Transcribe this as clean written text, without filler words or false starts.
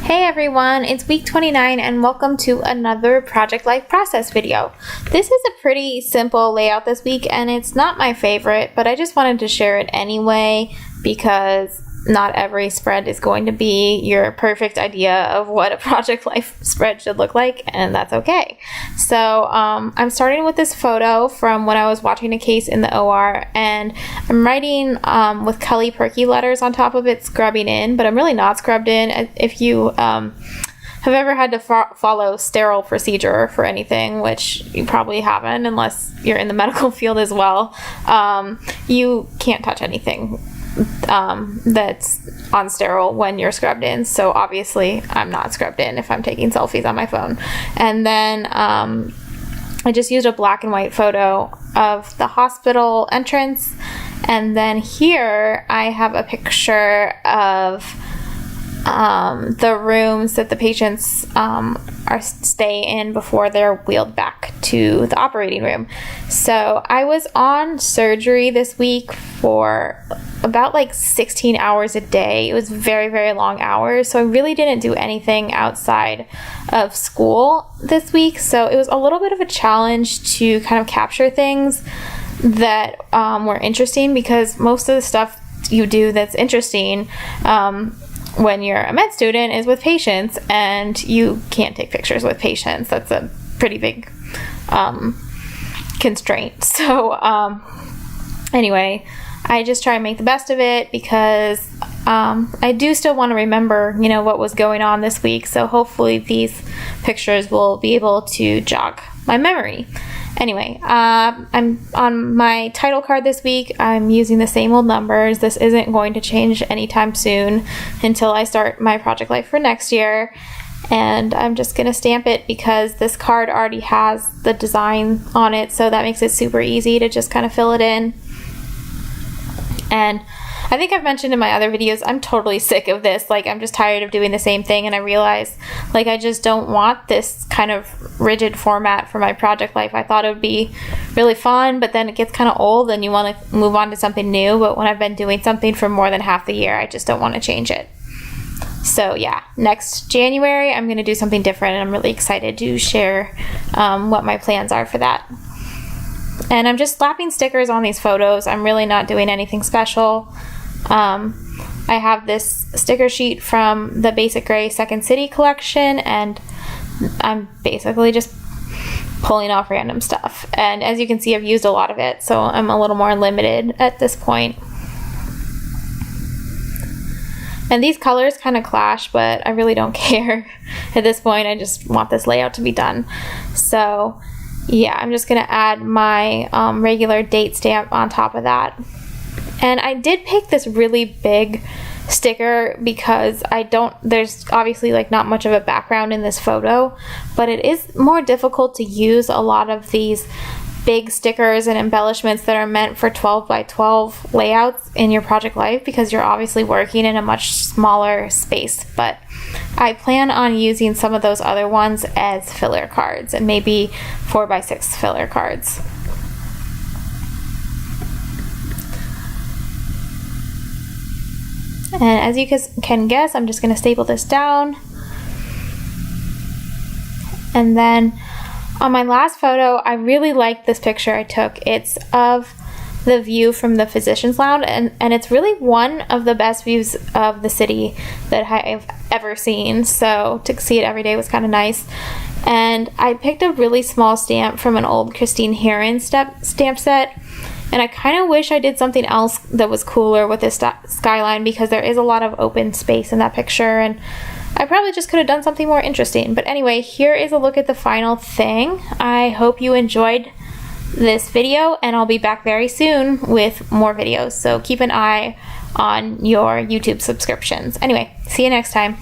Hey everyone, it's week 29 and welcome to another Project Life Process video. This is a pretty simple layout this week and it's not my favorite, but I just wanted to share it anyway because not every spread is going to be your perfect idea of what a Project Life spread should look like, and that's okay. So I'm starting with this photo from when I was watching a case in the OR, and I'm writing with Kelly Perky letters on top of it, scrubbing in, but I'm really not scrubbed in. If you have ever had to follow sterile procedure for anything, which you probably haven't unless you're in the medical field as well, you can't touch anything that's unsterile when you're scrubbed in. So obviously I'm not scrubbed in if I'm taking selfies on my phone. And then I just used a black and white photo of the hospital entrance, and then here I have a picture of the rooms that the patients stay in before they're wheeled back to the operating room. So I was on surgery this week for about like 16 hours a day. It was very, very long hours. So I really didn't do anything outside of school this week. So it was a little bit of a challenge to kind of capture things that were interesting, because most of the stuff you do that's interesting when you're a med student is with patients, and you can't take pictures with patients. That's a pretty big constraint. So anyway, I just try and make the best of it because I do still want to remember, what was going on this week. So hopefully these pictures will be able to jog my memory. Anyway, I'm on my title card this week. I'm using the same old numbers. This isn't going to change anytime soon until I start my Project Life for next year. And I'm just going to stamp it because this card already has the design on it, so that makes it super easy to just kind of fill it in. And I think I've mentioned in my other videos, I'm totally sick of this. I'm just tired of doing the same thing, and I realized, I just don't want this kind of rigid format for my Project Life. I thought it would be really fun, but then it gets kind of old and you want to move on to something new. But when I've been doing something for more than half the year, I just don't want to change it. So yeah, next January, I'm going to do something different, and I'm really excited to share what my plans are for that. And I'm just slapping stickers on these photos. I'm really not doing anything special. I have this sticker sheet from the Basic Gray Second City collection, and I'm basically just pulling off random stuff. And as you can see, I've used a lot of it, so I'm a little more limited at this point. And these colors kind of clash, but I really don't care at this point. I just want this layout to be done. So yeah, I'm just going to add my regular date stamp on top of that. And I did pick this really big sticker because there's obviously not much of a background in this photo, but it is more difficult to use a lot of these big stickers and embellishments that are meant for 12 by 12 layouts in your Project Life, because you're obviously working in a much smaller space. But I plan on using some of those other ones as filler cards, and maybe 4 by 6 filler cards. And as you can guess, I'm just going to staple this down. And then on my last photo, I really like this picture I took. It's of the view from the physician's lounge, and it's really one of the best views of the city that I've ever seen. So to see it every day was kind of nice. And I picked a really small stamp from an old Christine Heron stamp set. And I kind of wish I did something else that was cooler with this skyline, because there is a lot of open space in that picture, and I probably just could have done something more interesting. But anyway, here is a look at the final thing. I hope you enjoyed this video, and I'll be back very soon with more videos. So keep an eye on your YouTube subscriptions. Anyway, see you next time.